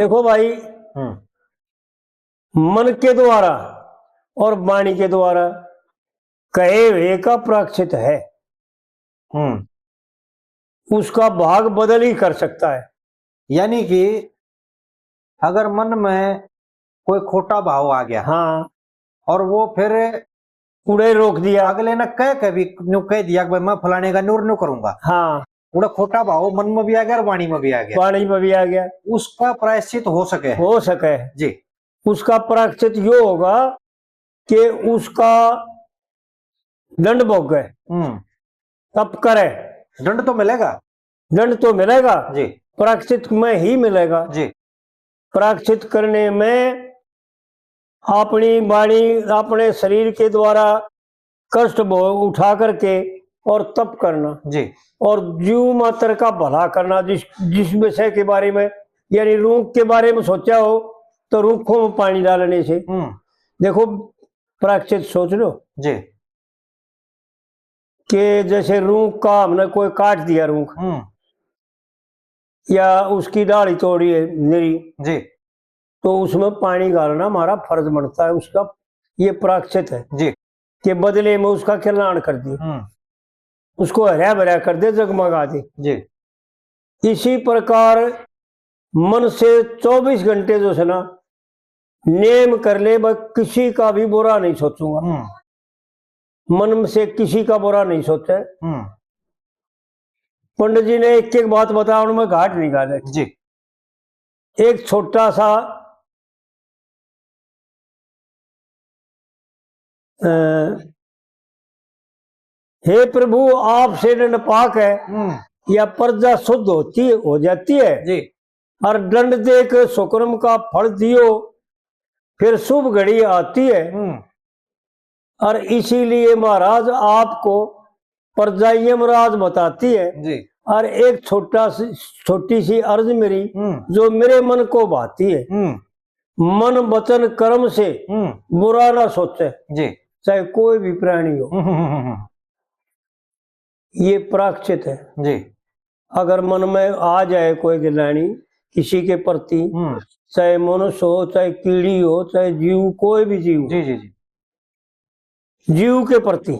देखो भाई, मन के द्वारा और वाणी के द्वारा कहे हुए का प्रायश्चित है, उसका भाग बदल ही कर सकता है। यानी कि अगर मन में कोई खोटा भाव आ गया, हाँ, और वो फिर उड़े रोक दिया, अगले ने कह दिया कि भाई मैं फलाने का नूर करूंगा, हाँ, उड़ा खोटा भाव मन में भी आ गया और वाणी में भी आ गया, वाणी में भी आ गया, उसका प्रायश्चित हो सके जी। उसका प्रायश्चित यो होगा कि उसका दंड भोगे, तप करे, दंड तो मिलेगा, जी, प्रायश्चित में ही मिलेगा जी। प्रायश्चित करने में अपनी वाणी, अपने शरीर के द्वारा कष्ट उठा करके और तप करना जी, और जीव मात्र का भला करना। जिस विषय के बारे में, यानी रूख के बारे में सोचा हो तो रूखों में पानी डालने से, देखो प्रायश्चित सोच लो जी, कि जैसे रूख का हमने कोई काट दिया, रूख या उसकी डाली तोड़ी है मेरी जी, तो उसमें पानी डालना हमारा फर्ज बनता है, उसका ये प्रायश्चित है जी, के बदले में उसका कल्याण कर दे, उसको हरा भरा कर दे, जगमगा दे जी। इसी प्रकार मन से 24 घंटे जो है ना नेम कर ले, मैं किसी का भी बुरा नहीं सोचूंगा, मन से किसी का बुरा नहीं सोचे। पंडित जी ने एक एक बात बताया, उनमें घाट निकाले जी। एक छोटा सा हे प्रभु आपसे दंड पाक है या प्रजा शुद्ध होती हो जाती है जी, और दंड देख सुकर्म का फल दियो फिर शुभ घड़ी आती है, और इसीलिए महाराज आपको प्रजा यमराज बताती है जी। और एक छोटी सी अर्ज मेरी जो मेरे मन को भाती है, मन वचन कर्म से बुरा ना सोचे जी, चाहे कोई भी प्राणी हो। ये प्रायश्चित है जी। अगर मन में आ जाए कोई गिलानी किसी के प्रति, चाहे मनुष्य हो, चाहे कीड़ी हो, चाहे जीव, कोई भी जीव जी, जी, जी। जीव के प्रति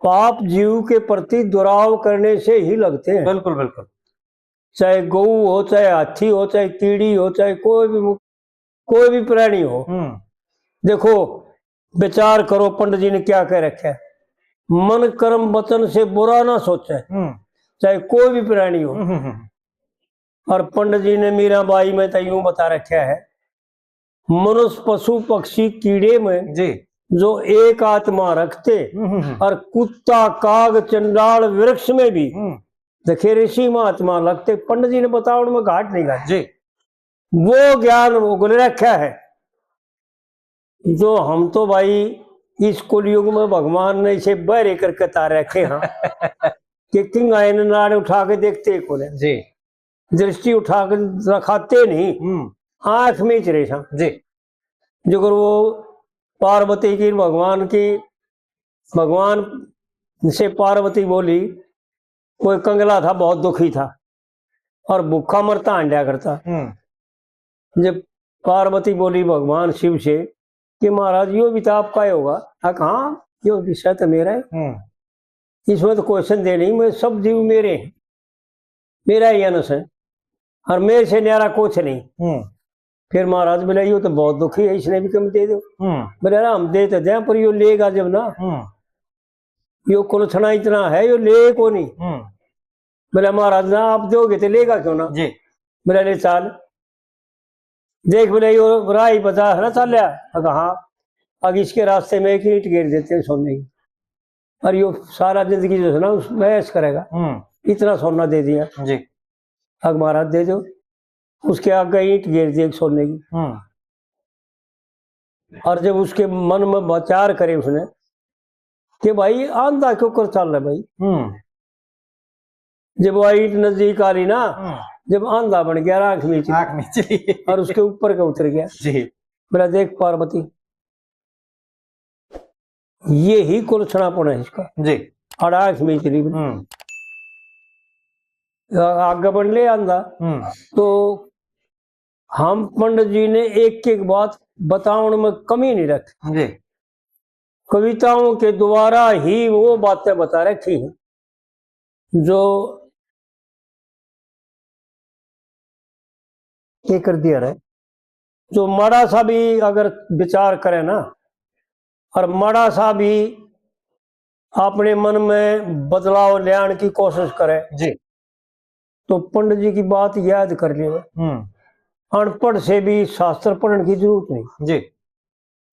पाप जीव के प्रति दुराव करने से ही लगते हैं। बिल्कुल बिल्कुल। चाहे गौ हो, चाहे हाथी हो, चाहे कीड़ी हो, चाहे कोई भी प्राणी हो। देखो विचार करो पंडित जी ने क्या कह रखा है, मन कर्म वचन से बुरा ना सोचे, चाहे कोई भी प्राणी हो। और पंडित जी ने मीराबाई में तो यूं बता रखा है, मनुष्य पशु पक्षी कीड़े में जी जो एक आत्मा रखते, और कुत्ता काग चंडाल वृक्ष में भी देखे ऋषि महात्मा लगते। पंडित जी ने बताया, उनमें घाट नहीं घाट जी, वो ज्ञान उगल रखा है जो हम तो भाई इस कुलयुग में भगवान ने इसे बहरे करके तार रखे हैं कि किंग आयन नाड़ उठा के देखते को जी, दृष्टि उठा के रखाते नहीं, आंख में रेशा जी। जो वो पार्वती की भगवान से पार्वती बोली, कोई कंगला था बहुत दुखी था और भूखा मरता अंडा करता। जब पार्वती बोली भगवान शिव से कि महाराज यो भी तो आपका ही होगा, हाँ यो विषय तो मेरा है, इसमें तो क्वेश्चन दे नहीं, मैं सब जीव मेरे हैं, मेरा ही अंश है और मेरे से न्यारा कुछ नहीं। फिर महाराज बोले यो तो बहुत दुखी है, इसने भी कम दे दो। बोले हम दे तो दें, पर यो लेगा जब ना, यो कुलछना इतना है, यो ले को नहीं। बोले महाराज ना आप दोगे तो लेगा क्यों ना जी। बोले ले चाल देख, बोले यो राह ही बता है ना चल रहा, हाँ अब इसके रास्ते में एक ईंट गिर देते हैं सोने की, और यो सारा जिंदगी जो है ना उसमें ऐश करेगा, इतना सोना दे दिया जी। अब महाराज दे दो, उसके आगे ईंट गिर दी सोने की। और जब उसके मन में विचार करे उसने कि भाई आंधा क्यों कर चल रहा भाई, जब वो ईंट नजदीक आ रही ना, जब आंधा बन गया, आंख नीचे और उसके ऊपर का उतर गया जी। बोला देख पार्वती, ये ही कुलछनापन है इसका जी, और आंख में चली आगे बढ़ ले आंधा तो हम पंडित जी ने एक एक बात बताने में कमी नहीं रखी जी। कविताओं के द्वारा ही वो बातें बता रखी हैं जो ये कर दिया रहे। जो माड़ा सा भी अगर विचार करे ना और माड़ा सा भी अपने मन में बदलाव लाने की कोशिश करे जी। तो पंडित जी की बात याद कर ले। अनपढ़ से भी शास्त्र पढ़ने की जरूरत नहीं जी।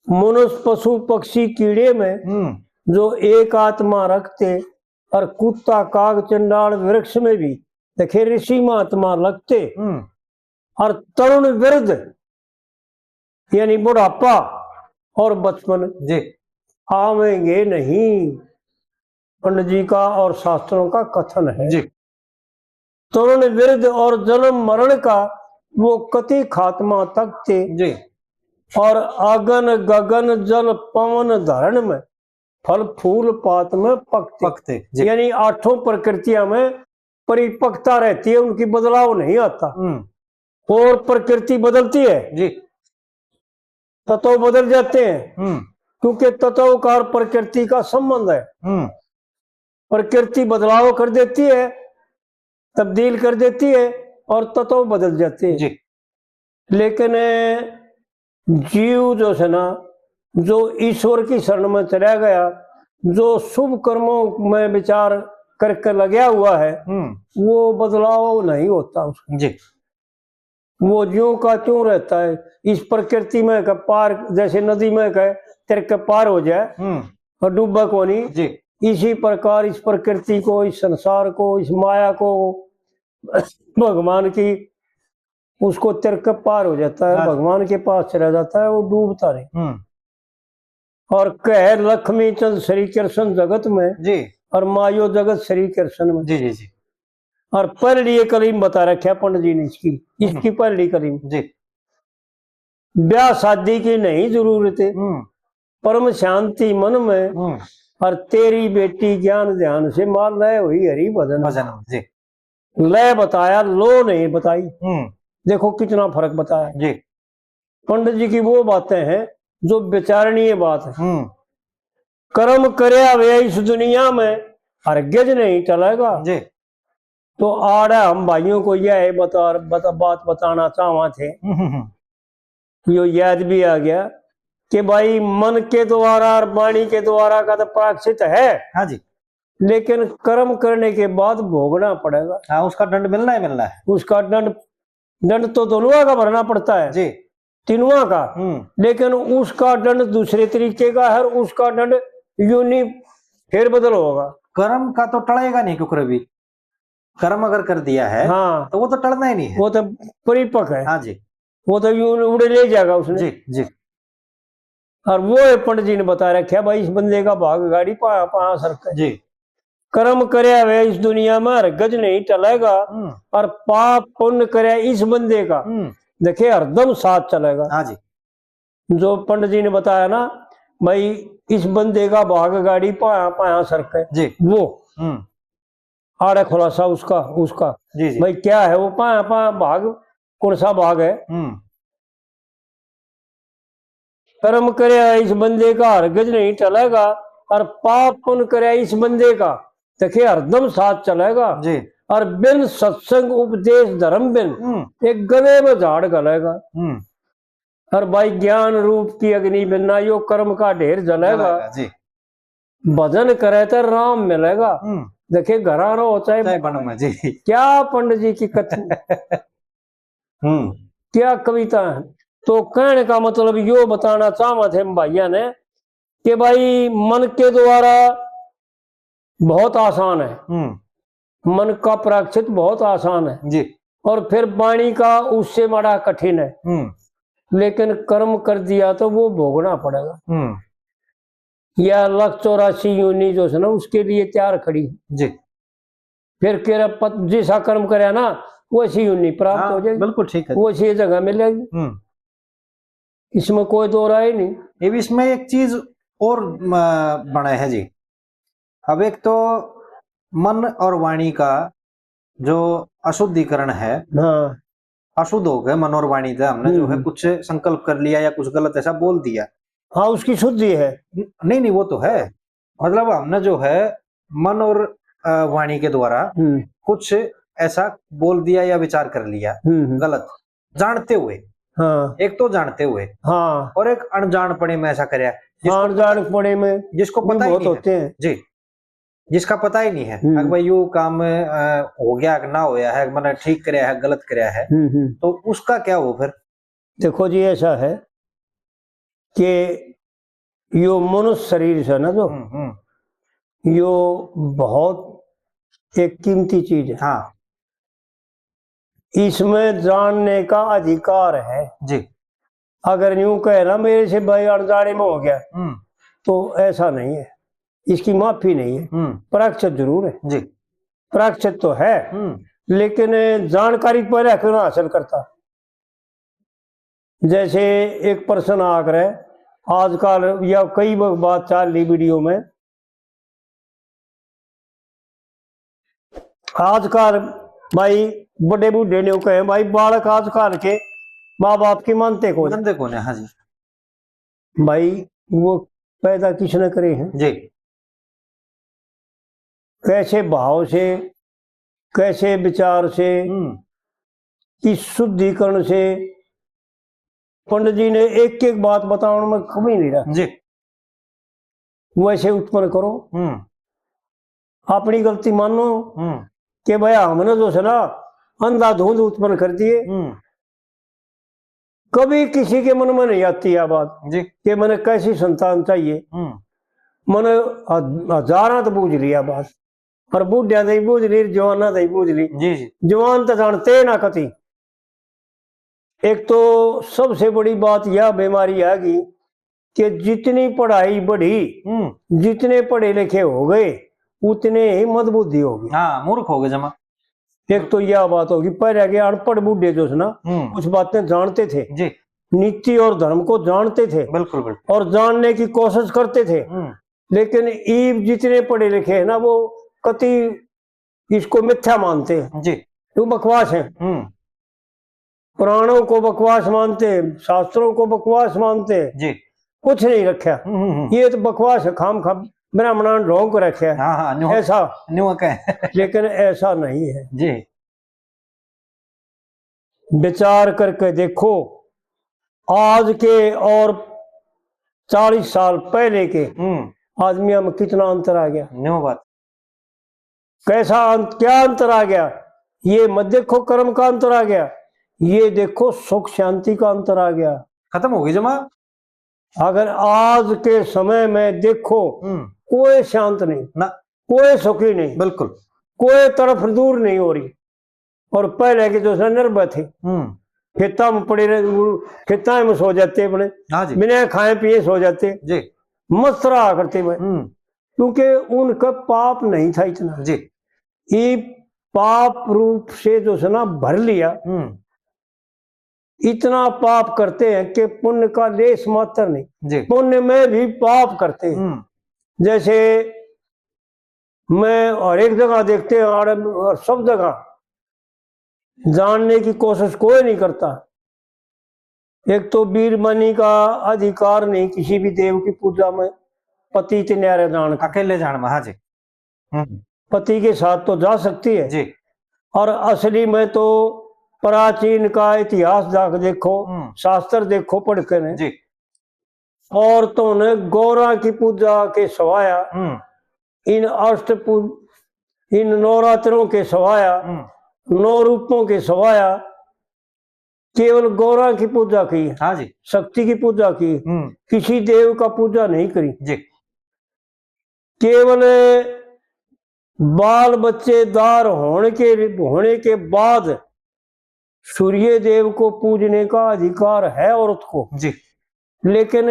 मनुष्य पशु पक्षी कीड़े में जो एक आत्मा रखते और कुत्ता काग चंडाल वृक्ष में भी देखे ऋषि महात्मा लगते और तरुण वृद्ध यानी बुढ़ापा और बचपन जी। आवेंगे नहीं पंडित जी का और शास्त्रों का कथन है जी। तरुण वृद्ध और जन्म मरण का वो कति खात्मा तक थे जी। और अगन गगन जल पवन धरण में फल फूल पात में पकते यानी आठों प्रकृतियां में परिपक्वता रहती है उनकी बदलाव नहीं आता और प्रकृति बदलती है जी। तत्व बदल जाते हैं क्योंकि तत्व का प्रकृति का संबंध है प्रकृति बदलाव कर देती है तब्दील कर देती है और तत्व बदल जाते हैं जी। लेकिन जीव जो है ना जो ईश्वर की शरण में चला गया जो शुभ कर्मों में विचार करके लगा हुआ है वो बदलाव नहीं होता उसका जी वो ज्यों का त्यों रहता है इस प्रकृति में का पार जैसे नदी में का तेरे के पार हो जाए और डूबा को नहीं जी इसी प्रकार इस प्रकृति को इस संसार को इस माया को भगवान की उसको तिरक पार हो जाता है भगवान के पास चला जाता है वो डूबता नहीं और कह लक्ष्मी चंद श्री कृष्ण जगत में जी और मायो जगत श्री कृष्ण में जी जी जी और पहली कलीम बता रखा पंडित जी ने इसकी पहली कलीम जी ब्याह शादी की नहीं जरूरत है परम शांति मन में और तेरी बेटी ज्ञान ध्यान से मार लय हुई हरि भजन जी लय बताया लो नहीं बताई देखो कितना फर्क बताया जी पंडित जी की वो बातें हैं जो विचारणीय बात है कर्म करे वे इस दुनिया में हरगिज नहीं चलेगा जी तो आड़ा हम भाइयों को यह बात बताना चाहवा थे यो याद भी आ गया कि भाई मन के द्वारा और वाणी के द्वारा का तो प्रायश्चित है हाँ जी लेकिन कर्म करने के बाद भोगना पड़ेगा हाँ उसका दंड मिलना है उसका दंड तो दोनों का भरना पड़ता है जी तीनों का लेकिन उसका दंड दूसरे तरीके का है उसका दंड यूनी फेर बदल होगा कर्म का तो टलेगा नहीं क्योंकि भी कर्म अगर कर दिया है हाँ तो वो तो टलना ही नहीं है वो तो परिपक्व है हाँ जी वो तो यूं उड़े ले जाएगा उसने जी जी और वो पंडित जी ने बता रखा भाई इस बंदे का भाग गाड़ी पा सर जी कर्म करे वे इस दुनिया में गज नहीं टलेगा और पाप पुण्य करे इस बंदे का देखिए हरदम साथ चलेगा हाँ जी जो पंडित जी ने बताया ना भाई इस बंदे का भाग गाड़ी पाया सर जी वो आड़ा खुलासा उसका जी जी भाई क्या है वो पाया भाग कौन सा भाग है कर्म करे इस बंदे का हरगिज नहीं टलेगा और पाप पुण्य करे इस बंदे का देखिए हरदम साथ चलेगा जी और बिन सत्संग उपदेश धर्म बिन एक गले में झाड़ गलेगा और भाई ज्ञान रूप की अग्नि बिना यो कर्म का ढेर जलेगा जी भजन करे तो राम मिलेगा देखिए घरा रहो चाहे बनो में जी क्या पंडित जी की कथन क्या कविता है तो कहने का मतलब यो बताना चाहवा थे भैया ने कि भाई मन के द्वारा बहुत आसान है मन का प्रायश्चित बहुत आसान है जी और फिर वाणी का उससे बड़ा कठिन है लेकिन कर्म कर दिया तो वो भोगना पड़ेगा या 184 योनि जो है ना उसके लिए तैयार खड़ी जी फिर जैसा कर्म करे ना वैसी योनि प्राप्त हो जाएगी बिल्कुल ठीक है वैसी जगह मिलेगी इसमें कोई दो राय नहीं ये इसमें एक चीज और बना है जी अब एक तो मन और वाणी का जो अशुद्धिकरण है हाँ अशुद्ध हो गए मन और वाणी से, हमने जो है कुछ संकल्प कर लिया या कुछ गलत ऐसा बोल दिया। हाँ, उसकी शुद्धि है। नहीं नहीं, वो तो है, मतलब हमने जो है मन और वाणी के द्वारा कुछ ऐसा बोल दिया या विचार कर लिया गलत, जानते हुए। हाँ, एक तो जानते हुए, हाँ, और एक अनजानपणे में ऐसा करया, अनजानपणे में जिसको पता ही बहुत नहीं होते है हैं जी, जिसका पता ही नहीं है अगर भाई यू काम हो गया कि ना होया है, मैंने ठीक करया है गलत करया है, तो उसका क्या हो फिर? देखो जी, ऐसा है कि यो मनुष्य शरीर है ना, जो यो बहुत एक कीमती चीज है। हाँ इसमें जानने का अधिकार है जी। अगर यूं कहे ना मेरे से भाई अनजाने में हो गया, तो ऐसा नहीं है, इसकी माफी नहीं है। प्रायश्चित जरूर है जी, प्रायश्चित तो है, लेकिन जानकारी पहले क्यों ना हासिल करता। जैसे एक पर्सन आकर आजकल या कई बात चल रही वीडियो में, आजकल भाई बड़े बूढ़े ने कहे भाई बालक आजकल के माँ बाप की मानते को है। हाँ जी भाई, वो पैदा किसने करे हैं जी, कैसे भाव से, कैसे विचार से, किस शुद्धिकरण से। पंडित जी ने एक एक बात बताने में कमी नहीं रहा जी। वैसे उत्पन्न करो, अपनी गलती मानो कि भाई हमने जो है ना अंधाधुंध उत्पन्न कर दिए। कभी किसी के मन में नहीं आती यह बात जी कि मैंने कैसी संतान चाहिए। मैंने हजारा तो बूझ लिया बात, और बूढ़िया तो बूझ ली, जवाना तो बूझ ली जी जी। जवान तो जानते ना कति। एक तो सबसे बड़ी बात यह बीमारी है कि जितनी पढ़ाई बढ़ी, जितने पढ़े लिखे हो गए, उतने ही मदबुद्धि होगी। हाँ, मूर्ख हो गए जमा। एक तो यह बात होगी, पहले के अनपढ़ बूढ़े जो है ना कुछ बातें जानते थे जी, नीति और धर्म को जानते थे, बिल्कुल बिल्कुल, और जानने की कोशिश करते थे। लेकिन ईब जितने पढ़े लिखे हैं ना, वो कति इसको मिथ्या मानते हैं जी, तो बकवास है। पुराणों को बकवास मानते, शास्त्रों को बकवास मानते जी, कुछ नहीं रखा। ये तो बकवास है, खाम खा ब्राह्मण ढोंग रखे। हाँ हाँ, ऐसा लेकिन ऐसा नहीं है जी। विचार करके देखो, आज के और 40 साल पहले के आदमियों में कितना अंतर आ गया। न्यू बात, कैसा क्या अंतर आ गया। ये मत देखो कर्म का अंतर आ गया, ये देखो सुख शांति का अंतर आ गया। खत्म हो गई जमा। अगर आज के समय में देखो, कोई शांत नहीं ना, कोई सुखी नहीं, बिल्कुल कोई तरफ दूर नहीं हो रही। और पहले के जो निर्भय थे, खेता में पड़े रहे, खेता में सो जाते अपने, बिना खाए पिए सो जाते जी, मस्त रहा करते में, क्योंकि उनका पाप नहीं था इतना जी। ये पाप रूप से जो है ना भर लिया, इतना पाप करते हैं कि पुण्य का लेश मात्र नहीं, पुण्य में भी पाप करते हैं। जैसे मैं और एक जगह देखते हैं और सब जगह जानने की कोशिश कोई नहीं करता। एक तो वीरमणि का अधिकार नहीं किसी भी देव की पूजा में, पति के न्यारे जान अकेले जान महा जी, पति के साथ तो जा सकती है जी। और असली में तो प्राचीन का इतिहास जाकर देखो, शास्त्र देखो पढ़ कर जी, औरतों ने गौरा की पूजा के सवाया, इन नवरात्रों के सवाया, 9 रूपों के सवाया केवल गौरा की पूजा की। हाँ जी, शक्ति की पूजा की, किसी देव का पूजा नहीं करी जी। केवल बाल बच्चेदार होने के बाद सूर्य देव को पूजने का अधिकार है औरत को जी, लेकिन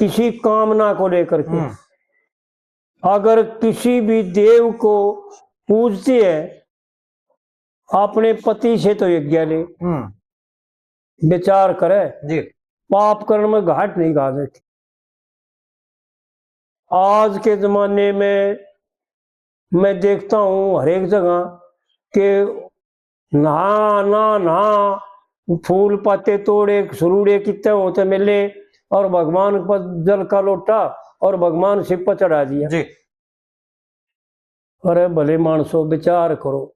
किसी कामना को लेकर के अगर किसी भी देव को पूजती है, अपने पति से तो यज्ञ ले, विचार करे जी, पाप करने में घाट नहीं गा देती। आज के जमाने में मैं देखता हूं हर एक जगह के नहा ना नहा, फूल पत्ते तोड़े, सुरूड़े कितने होते मिले, और भगवान पर जल का लोटा और भगवान शिव पर चढ़ा दिया जी। अरे भले मानसो विचार करो,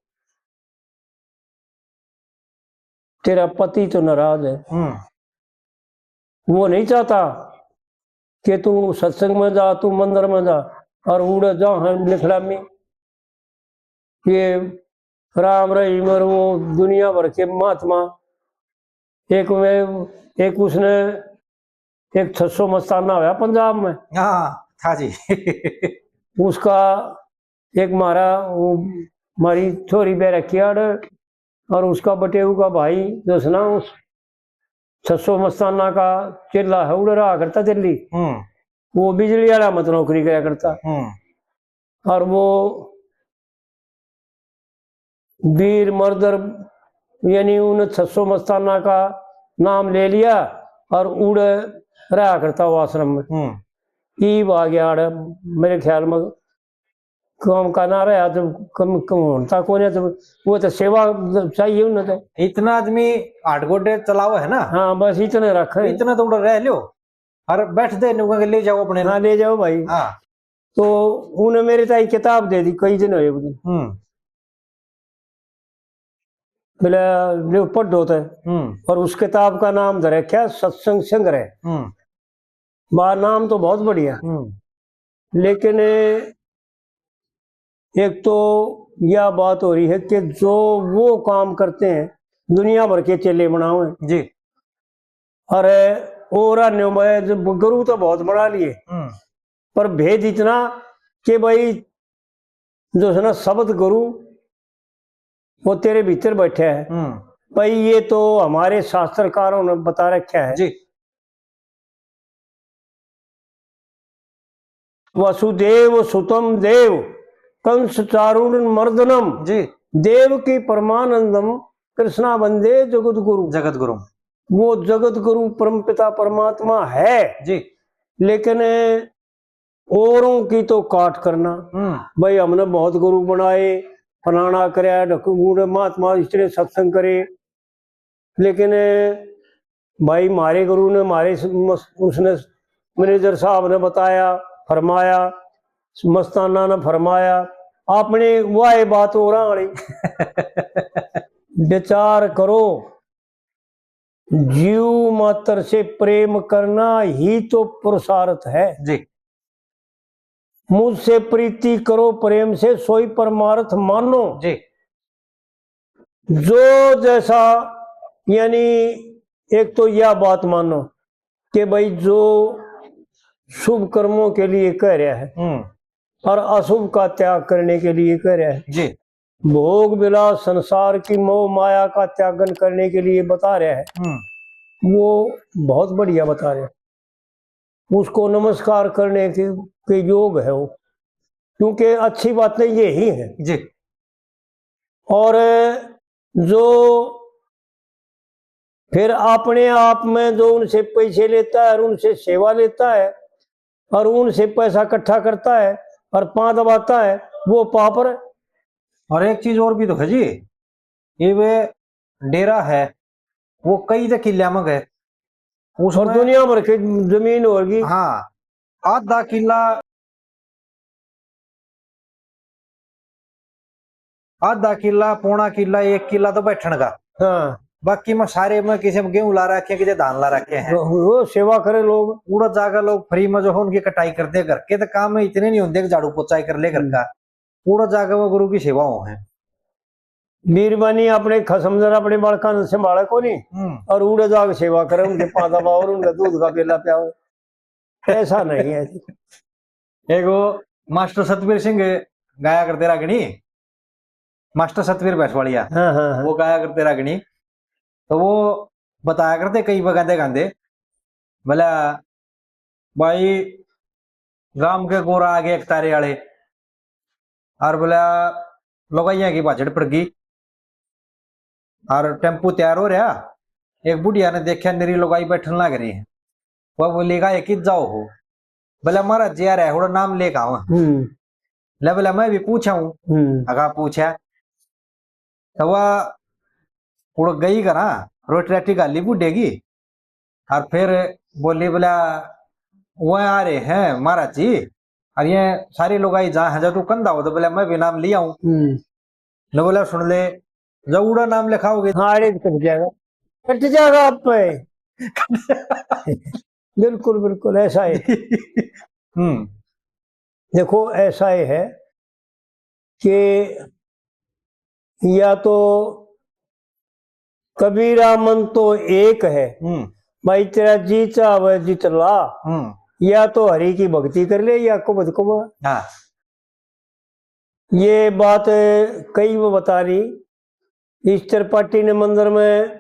तेरा पति तो नाराज है, वो नहीं चाहता कि तू सत्संग में जा, तू मंदिर में जा, और उड़ जा निखड़ा में ये राम रहीम और वो दुनिया भर के महात्मा। एक उसने एक 600 मस्ताना हुआ पंजाब में, हाँ था जी। उसका एक मारी छोरी बे रखी और उसका बटेऊ का भाई जो सुना उस 600 मस्ताना का चिल्ला है उड़ रहा करता दिल्ली, वो बिजली वाला मत नौकरी करा करता, और वो वीर मर्दर यानी उन 600 मस्ताना का नाम ले लिया और उड़ रहा करता वो आश्रम में। ईब आ गया मेरे ख्याल में काम का ना रहा तो कम कम होता कौन है, तो वो तो सेवा चाहिए उन्हें तो। इतना आदमी 8 गोटे चलाओ है ना, हाँ बस इतने रखे, इतना तो उड़ा रह लो और बैठ दे ले जाओ अपने। हाँ ले जाओ भाई। हाँ तो उन्हें मेरे ताई किताब दे दी कई दिन हुए बोले जो पढ़ होता है, और उस किताब का नाम धरे क्या सत्संग संग्रह। नाम तो बहुत बढ़िया, लेकिन एक तो यह बात हो रही है कि जो वो काम करते हैं दुनिया भर के चेले बनाओ जी, अरे और गुरु तो बहुत बना लिए, पर भेद इतना कि भाई जो है ना शब्द गुरु वो तेरे भीतर बैठे है भाई, ये तो हमारे शास्त्रकारों ने बता रखा है जी। वसुदेव सुतम देव कंस चारुण मर्दनम जी, देव की परमानंदम कृष्णा वंदे जगत गुरु। जगत गुरु वो जगत गुरु परम पिता परमात्मा है जी, लेकिन औरों की तो काट करना भाई हमने बहुत गुरु बनाए, फलाना करे ढकूड़ महात्मा इसने सत्संग करे, लेकिन भाई मारे गुरु ने मारे उसने मैनेजर साहब ने बताया फरमाया, मस्ताना ने फरमाया, आपने वह बात हो रहा विचार करो, जीव मात्र से प्रेम करना ही तो पुरुषार्थ है जी। मुझसे प्रीति करो प्रेम से सोई परमार्थ मानो जी। जो जैसा, यानी एक तो यह बात मानो कि भाई जो शुभ कर्मों के लिए कह रहा है और अशुभ का त्याग करने के लिए कह रहा है जी, भोग विलास संसार की मोह माया का त्यागन करने के लिए बता रहा है, वो बहुत बढ़िया बता रहे हैं, उसको नमस्कार करने के योग है वो, क्योंकि अच्छी बातें ये ही है जी। और जो फिर अपने आप में जो उनसे पैसे लेता है और उनसे सेवा लेता है और उनसे पैसा इकट्ठा करता है और पांव दबाता है, वो पापर है। और एक चीज और भी तो है जी, ये वे डेरा है वो कई किला में गए और दुनिया भर की जमीन होगी। हाँ, आधा किला पौना किला 1 किला तो बैठने का, हाँ बाकी में सारे में किसी में गेहूं ला रखे हैं, किसी धान ला रखे हैं, वो सेवा करे लोग उड़ा जाकर लोग फ्री में जो है उनकी कटाई करते घर के, तो काम में इतने नहीं होते झाड़ू पोछाई कर ले घर का, उड़ा जाकर वो गुरु की सेवाओं है। मीरबानी अपने खसमजर अपने बालका संभाले को नहीं और उड़े जाकर सेवा करे, उनके पादा और उनका दूध का पेला प्याओ, ऐसा नहीं है। एक वो मास्टर सतवीर सिंह गाया करते रागनी, मास्टर सतवीर भैंसवाड़िया, हाँ। वो गाया करते रागनी, तो वो बताया करते कई बगाते गांधे बोला भाई गांव के गोरा आगे एक तारे वाले और बोला लोगैया की बाजड़ पड़ गई और टेम्पू तैयार हो रहा, एक बुढ़िया ने देखा मेरी लोगाई बैठन लग रही है, वह बोलेगा एक जाओ हो, बोला महाराज जी यार है नाम लेकर आओ, बोला मैं भी पूछा हूं, अगा पूछा तो वह उड़ गई करा रोटी राटी गाली बूढ़ेगी और फिर बोली बोला वो आ रहे हैं महाराज जी और ये सारे लोग आई जहाँ है तू कंधा हो तो बोला मैं भी नाम लिया हूँ न बोला सुन ले जब उड़ा नाम लिखाओगे हाँ अरे कट जाएगा आप पे बिल्कुल बिल्कुल ऐसा है। देखो ऐसा ही है कि या तो कबीरा मन तो एक है भाई तेरा जी चाहे जीत ला, या तो हरि की भक्ति कर ले या कुबद कुमार। हाँ। ये बात कई वो बता रही इस त्रिपाठी ने मंदिर में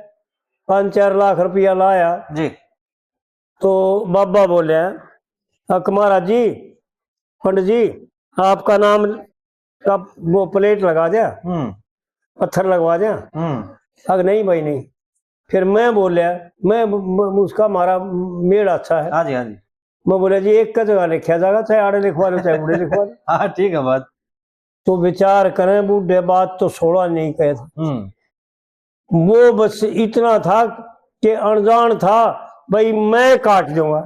5-4 लाख रुपया लाया जी। तो बाबा बोले महाराज जी पंडित जी आपका नाम का वो प्लेट लगा दिया पत्थर लगवा दिया। अगर नहीं भाई नहीं। फिर मैं बोलिया मैं उसका हमारा मेड़ अच्छा है। हाँ जी हाँ जी। मैं बोला जी एक का जगह लिखा जाएगा चाहे आड़े लिखवा लो चाहे बूढ़े लिखवा लो। हाँ ठीक है बात। तो विचार करें बूढ़े बात तो 16 नहीं कहे था। वो बस इतना था कि अनजान था भाई मैं काट दूंगा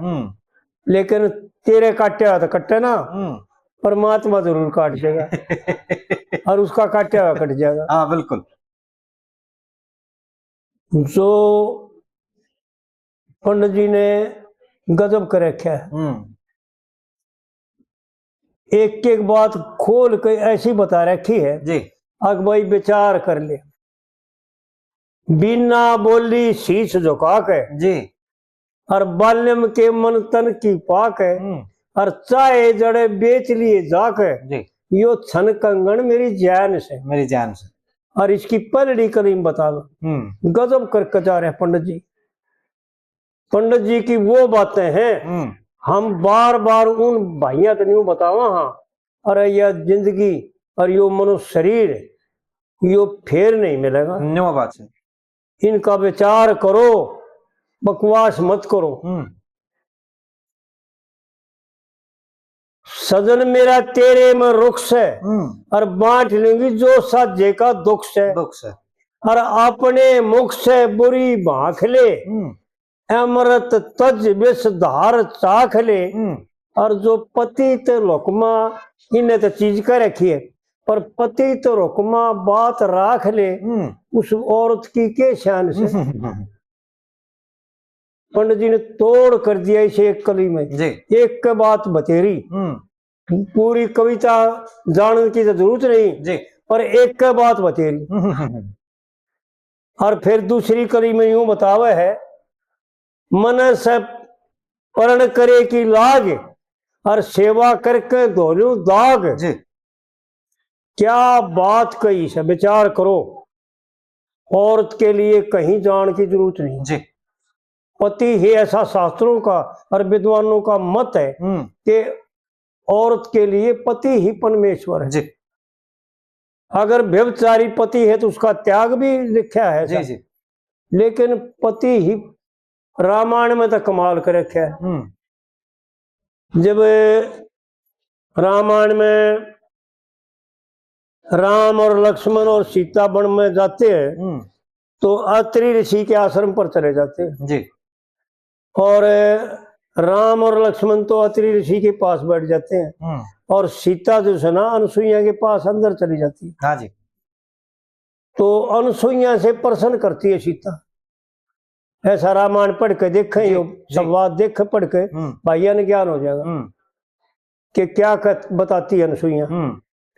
लेकिन तेरे काटे हुआ तो कटे ना परमात्मा जरूर काट देगा और उसका काटा हुआ कट जाएगा। हाँ बिल्कुल। जो पंडित जी ने गजब कर रखा है एक एक बात खोल के ऐसी बता रखी है जी। अब भाई विचार कर ले बिना बोली शीश झुका के जी और बाल्यम के मन तन की पाक है और चाहे जड़े बेच लिए जाके जी। यो छन कंगन मेरी जान से और इसकी पलड़ी करीम बता दो। गजब करके जा रहे हैं पंडित जी की वो बातें हैं हम बार बार उन भाइयों को नहीं बतावा। हाँ अरे यह जिंदगी और यो मनुष्य शरीर यो फेर नहीं मिलेगा। न्यू बात है। इनका विचार करो बकवास मत करो। सजन मेरा तेरे में रुक्स है और बांट लेंगी जो साझे का दुख से और अपने मुख से बुरी भाख ले अमृत तज विष धार चाख ले और जो पतित लोकमा इन्हें तो चीज का रखी है पर पतित लोकमा बात राख ले उस औरत की के शान से। पंडित जी ने तोड़ कर दिया इसे एक कली में जी। एक के बात बतेरी पूरी कविता जानने की तो जरूरत नहीं जी। पर एक के बात बतेरी और फिर दूसरी कली में यूं बतावे है मन से परण करे की लाग और सेवा करके धोलू दाग जी। क्या बात कही से विचार करो। औरत के लिए कहीं जान की जरूरत नहीं जी। पति ही ऐसा शास्त्रों का और विद्वानों का मत है कि औरत के लिए पति ही परमेश्वर है जी। अगर व्यभिचारी पति है तो उसका त्याग भी लिखा है जी जी। लेकिन पति ही रामायण में तो कमाल कर रखा है। जब रामायण में राम और लक्ष्मण और सीता वन में जाते हैं तो अत्रि ऋषि के आश्रम पर चले जाते हैं जी। और राम और लक्ष्मण तो अत्रि ऋषि के पास बैठ जाते हैं और सीता जो है ना अनसुईया के पास अंदर चली जाती है। हाँ जी। तो अनसुईया से प्रश्न करती है सीता। ऐसा रामायण पढ़ के देखे यो संवाद देख पढ़ के भाइया ने ज्ञान हो जाएगा कि क्या बताती है अनसुईया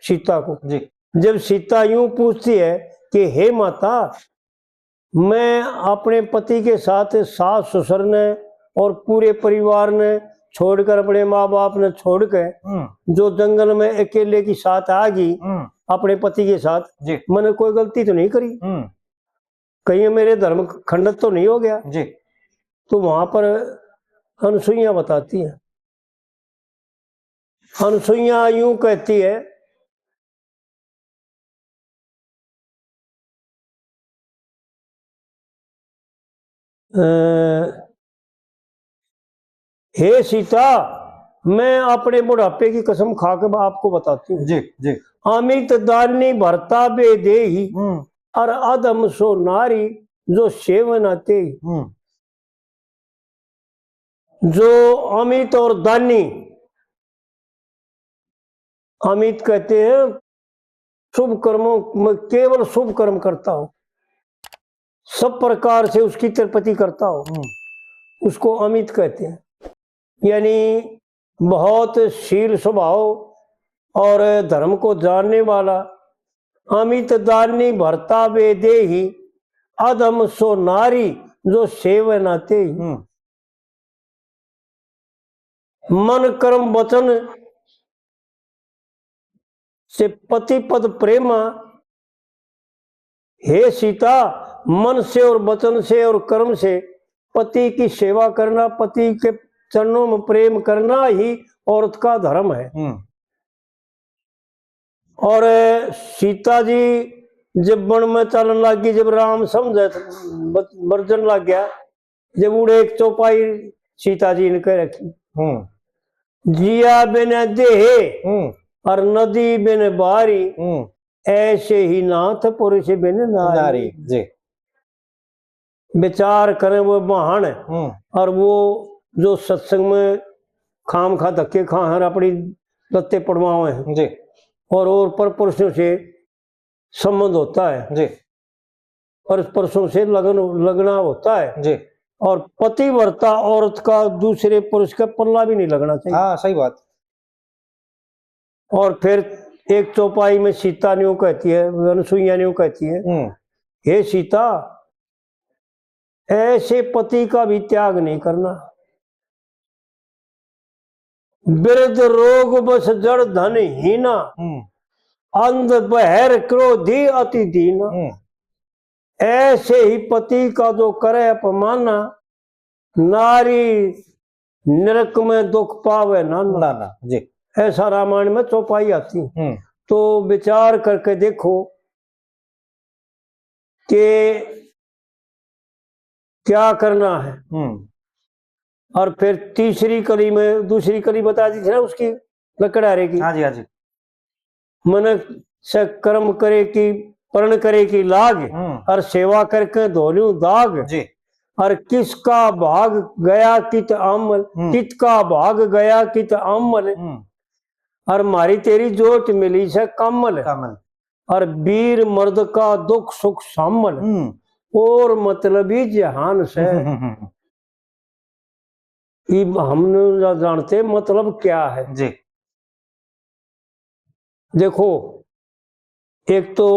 सीता को जी। जब सीता यूं पूछती है कि हे माता मैं अपने पति के साथ सास ससुर ने और पूरे परिवार ने छोड़कर अपने माँ बाप ने छोड़ के जो जंगल में अकेले की साथ आ गई अपने पति के साथ जी। मैंने कोई गलती तो नहीं करी कहीं मेरे धर्म खंडित तो नहीं हो गया जी। तो वहां पर अनसुईया बताती है। अनसुईया यूं कहती है हे सीता मैं अपने बुढ़ापे की कसम खाकर आपको बताती हूँ जी जी। अमित दानी भरता बे दे ही और अदम सो नारी जो सेवन आते, जो अमित और दानी। अमित कहते हैं शुभ कर्मों में केवल शुभ कर्म करता हो, सब प्रकार से उसकी तरपति करता हो, उसको अमित कहते हैं। यानी बहुत शील स्वभाव और धर्म को जानने वाला। अमित दानी भरता वे देही, अधम सो नारी जो सेवन आते। मन कर्म वचन से पति पद प्रेमा। हे सीता, मन से और वचन से और कर्म से पति की सेवा करना, पति के चरणों में प्रेम करना ही औरत का धर्म है। और सीता जी जब वन में चलन लग गई, जब राम समझे वर्जन लग गया, जब उड़े एक चौपाई सीता जी ने कह रखी, जिया बिन देहे और नदी बिन बारी, ऐसे ही नाथ पुरुष बिन नारी। जी। विचार करें वो महान, और वो जो सत्संग में खाम खा धक्के खा है, अपनी लत्ते पड़वाए हैं जी, और पर पुरुषों से संबंध होता है जी, पर पुरुषों से लगना होता है जी। और पतिव्रता औरत का दूसरे पुरुष का पल्ला भी नहीं लगना चाहिए। हाँ, सही बात। और फिर एक चौपाई में सीता न्यू कहती है, अनसुईया न्यू कहती है, हे सीता, ऐसे पति का भी त्याग नहीं करना। वृद्ध रोग बस जड़ धन हीना, अंध बहर क्रोधी अति दीना। ऐसे ही पति का जो करे अपमाना, नारी नरक में दुख पावे नाना। जी। ऐसा रामायण में चौपाई आती। तो विचार करके देखो कि क्या करना है। और फिर तीसरी कली में दूसरी कली बता दी थी ना उसकी, लकड़हारे की। हाँ जी, हाँ जी। मन से कर्म करे कि पर्ण करे की लाग, और सेवा करके धोलू दाग जी। और किसका भाग गया कित अमल, कित का भाग गया कित अमल, और मारी तेरी जोत मिली से कमल, और वीर मर्द का दुख सुख शामल, और मतलबी जहान से। हम जानते मतलब क्या है जी। देखो, एक तो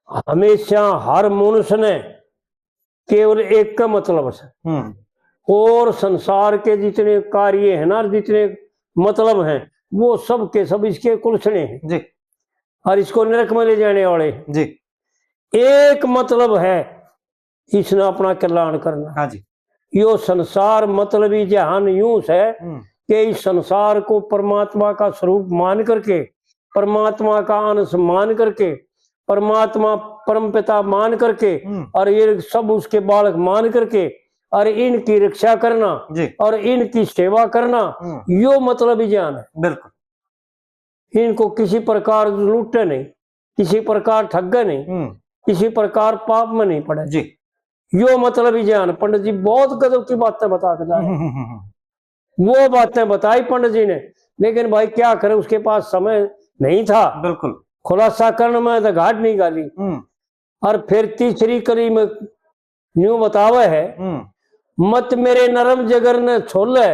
हमेशा हर मनुष्य ने केवल एक का मतलब है, और संसार के जितने कार्य हैं ना, जितने मतलब हैं, वो सब के सब इसके कुलसने हैं जी, और इसको नरक में ले जाने वाले हैं जी। एक मतलब है, इसने अपना कल्याण करना। हाँ जी। यो संसार मतलबी जहान यूं है कि इस संसार को परमात्मा का स्वरूप मान करके, परमात्मा का अंश मान करके, परमात्मा परमपिता मान करके, और ये सब उसके बालक मान करके, और इनकी रक्षा करना और इनकी सेवा करना, यो मतलबी ज्ञान है। बिल्कुल। इनको किसी प्रकार लूटे नहीं, किसी प्रकार ठगे नहीं, किसी प्रकार पाप में नहीं पड़े जी। यो मतलबी ज्ञान। पंडित जी बहुत गजब की बातें बता के जाए, वो बातें बताई पंडित जी ने, लेकिन भाई क्या करे, उसके पास समय नहीं था। बिल्कुल। खुलासा करने में तो घाट नहीं गाली। और फिर तीसरी कली में न्यू बतावे है, मत मेरे नरम जगर ने छोले,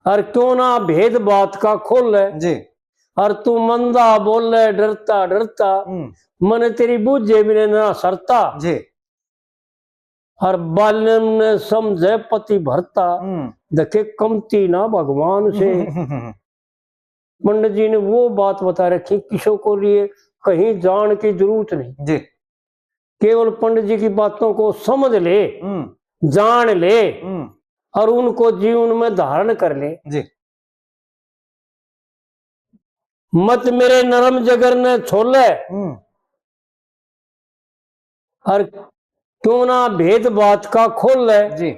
और क्यों ना भेद बात का खोल जी, और तू मंदा बोले डरता डरता, मन तेरी बूझे बिना ना सरता जी, और बाल्यम ने समझे पति भरता, देखे कमती ना भगवान से। पंडित जी ने वो बात बता रखी, किसी को लिए कहीं जान की जरूरत नहीं जी, केवल पंडित जी की बातों को समझ ले, जान ले, और उनको जीवन में धारण कर ले जी। मत मेरे नरम जगर ने छोले, और क्यों ना भेद बात का खोल जी,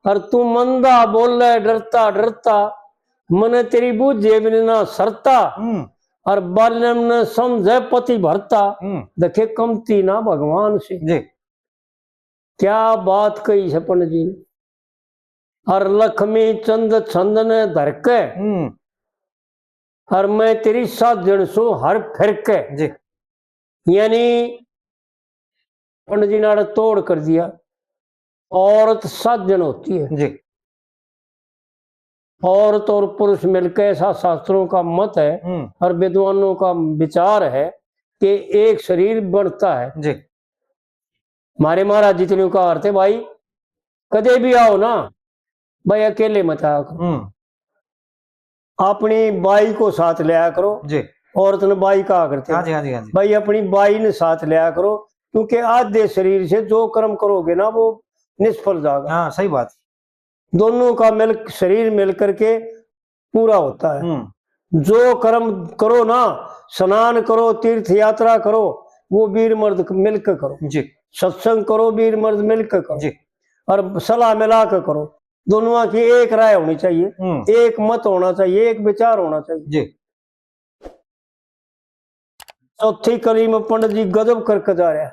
और तू मंदा बोल डरता डरता, मन तेरी बूझे बिना सरता, और बाल्यम न समझे पति भरता, देखे कमती ना भगवान से। जी क्या बात कही है पंडित जी ने। और लक्ष्मी चंद छंद ने धर के, और मैं तेरी साजन सो हर फिर के। जी यानी पंडित जी ने तोड़ कर दिया, औरत साजन होती है। जी औरत और पुरुष मिलकर, ऐसा शास्त्रों का मत है और विद्वानों का विचार है कि एक शरीर बनता है। जी हमारे महाराज जी ने कहा थे, भाई कदे भी आओ ना भाई अकेले मत आया करो, अपनी बाई को साथ ले आया करो। जी औरत ने बाई कहा करते, हाँ जी हाँ जी हाँ जी। भाई अपनी बाई ने साथ ले आया करो, क्योंकि आधे शरीर से जो कर्म करोगे ना वो निष्फल जाएगा। हाँ सही बात। दोनों का शरीर मिल करके पूरा होता है। जो कर्म करो ना, स्नान करो, तीर्थ यात्रा करो, वो वीर मर्द मिलकर करो जी। सत्संग करो, वीर मर्द मिलकर करो जी। और सलाह मिलाकर करो। दोनों की एक राय होनी चाहिए, एक मत होना चाहिए, एक विचार होना चाहिए जी। चौथी कली में पंडित जी गजब करके जा रहा है।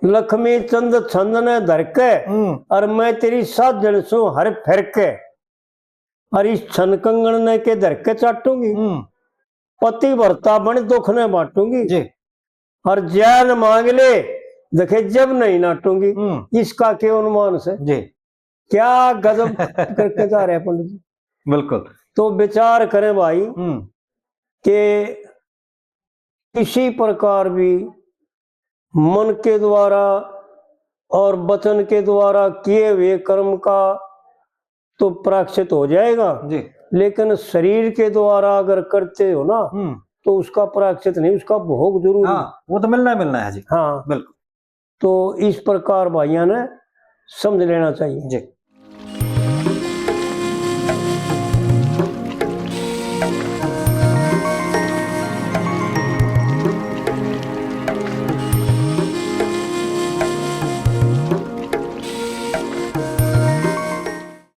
लक्ष्मी चंद छंद ने धर के, और मैं तेरी साजन सो हर फिर के। और इस छन कंगन ने के धर के चाटूंगी, पति भरता बन दुख ने बांटूंगी। जी। और जैन मांग ले देखे जब नहीं नाटूंगी। इसका के अनुमान से जी। क्या गजब करके जा रहे हैं पंडित जी। बिल्कुल। तो विचार करें भाई कि किसी प्रकार भी मन के द्वारा और वचन के द्वारा किए हुए कर्म का तो प्रायश्चित हो जाएगा जी। लेकिन शरीर के द्वारा अगर करते हो ना तो उसका प्रायश्चित नहीं, उसका भोग जरूर। हाँ, वो तो मिलना है जी। हाँ बिल्कुल। तो इस प्रकार भाइयों ने समझ लेना चाहिए। जी।